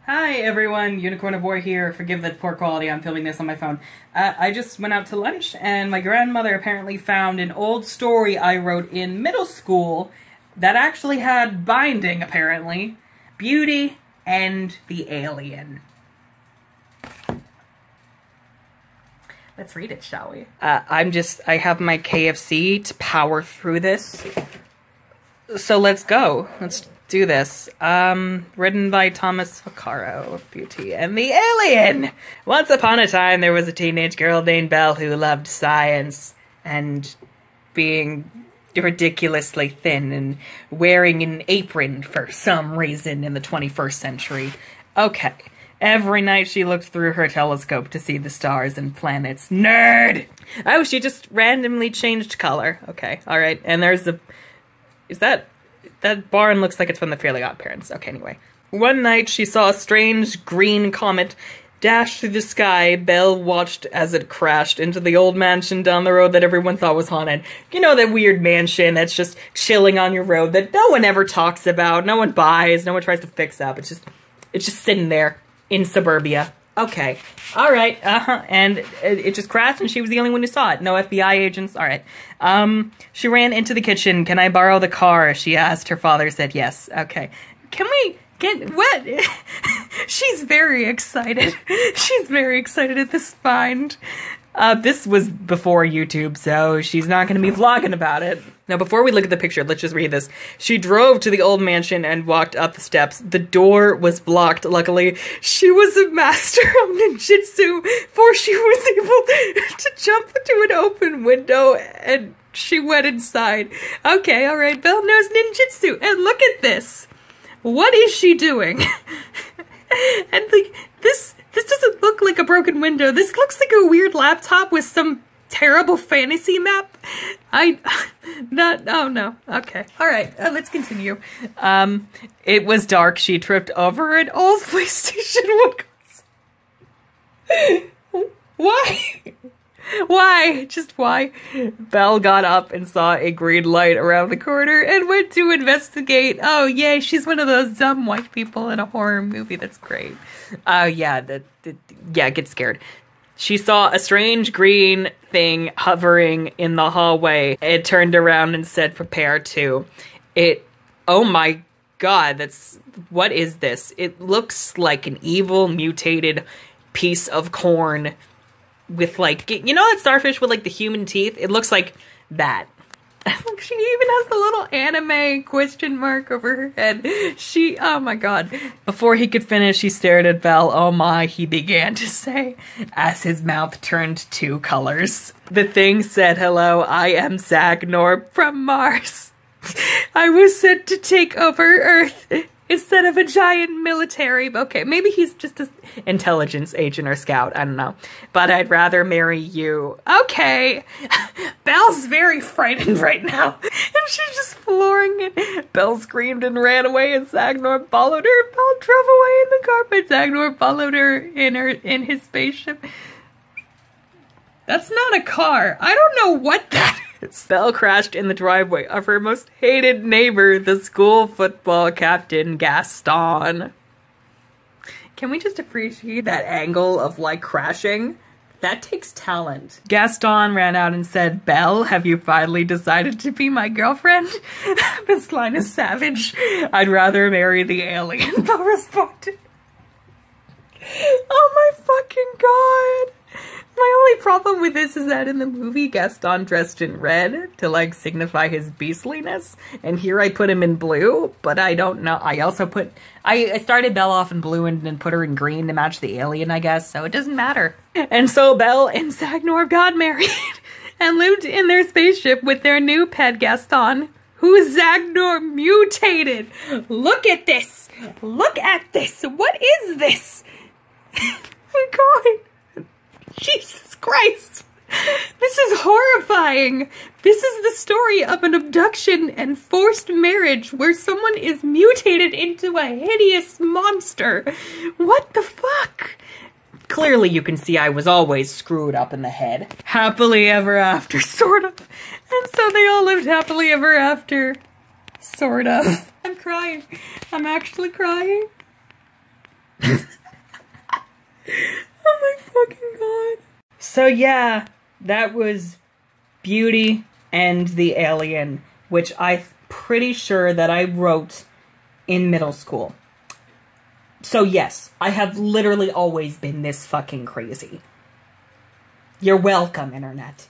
Hi everyone, Unicornivore here. Forgive the poor quality, I'm filming this on my phone. I just went out to lunch and my grandmother apparently found an old story I wrote in middle school that actually had binding, apparently. Beauty and the Alien. Let's read it, shall we? I have my KFC to power through this. So let's go. Let's do this. Written by Thomas Vaccaro, Beauty and the Alien! Once upon a time, there was a teenage girl named Belle who loved science and being ridiculously thin and wearing an apron for some reason in the 21st century. Okay. Every night she looked through her telescope to see the stars and planets. Nerd! Oh, she just randomly changed color. Okay, alright. And there's a... That barn looks like it's from the Fairly Odd Parents. Okay, anyway. One night she saw a strange green comet dash through the sky. Belle watched as it crashed into the old mansion down the road that everyone thought was haunted. You know, that weird mansion that's just chilling on your road that no one ever talks about, no one buys, no one tries to fix up. It's just sitting there in suburbia. Okay. Alright, and it just crashed and she was the only one who saw it. No FBI agents, alright. She ran into the kitchen. Can I borrow the car? She asked. Her father said yes. Okay. Can we get, what? She's very excited. She's very excited at this find. This was before YouTube, so she's not going to be vlogging about it. Now, before we look at the picture, let's just read this. She drove to the old mansion and walked up the steps. The door was blocked, luckily. She was a master of ninjutsu, for she was able to jump into an open window, and she went inside. Okay, alright, Belle knows ninjutsu, and look at this. What is she doing? And, like, this doesn't look like a broken window. This looks like a weird laptop with some terrible fantasy map. Oh no. Okay. Alright, let's continue. It was dark. She tripped over an old PlayStation 1 console. Why? Why? Just why? Belle got up and saw a green light around the corner and went to investigate. Oh, yay, she's one of those dumb white people in a horror movie. That's great. Yeah, get scared. She saw a strange green thing hovering in the hallway. It turned around and said, prepare to. Oh my god, what is this? It looks like an evil, mutated piece of corn with, like, you know that starfish with, like, the human teeth? It looks like that. She even has the little anime question mark over her head. Oh my god. Before he could finish, he stared at Belle. Oh my, he began to say, as his mouth turned two colors. The thing said, hello, I am Zagnor from Mars. I was sent to take over Earth instead of a giant military. Okay, maybe he's just an intelligence agent or scout, I don't know. But I'd rather marry you. Okay. Belle's very frightened right now. And she's just flooring it. Belle screamed and ran away and Zagnor followed her. Belle drove away in the car, but Zagnor followed her in his spaceship. That's not a car. I don't know what that is. Belle crashed in the driveway of her most hated neighbor, the school football captain, Gaston. Can we just appreciate that angle of, like, crashing? That takes talent. Gaston ran out and said, Belle, have you finally decided to be my girlfriend? This line is savage. I'd rather marry the alien, Belle responded. Oh my fucking god. My only problem with this is that in the movie, Gaston dressed in red to, like, signify his beastliness, and here I put him in blue, but I don't know. I started Belle off in blue and then put her in green to match the alien, I guess, so it doesn't matter. And so Belle and Zagnor got married and lived in their spaceship with their new pet, Gaston, who Zagnor mutated. Look at this! Look at this! What is this? Oh my god! Jesus Christ! This is horrifying! This is the story of an abduction and forced marriage where someone is mutated into a hideous monster. What the fuck? Clearly you can see I was always screwed up in the head. Happily ever after, sort of. And so they all lived happily ever after. Sort of. I'm crying. I'm actually crying. Oh my fucking god. So yeah, that was Beauty and the Alien, which I'm pretty sure that I wrote in middle school. So yes, I have literally always been this fucking crazy. You're welcome, internet.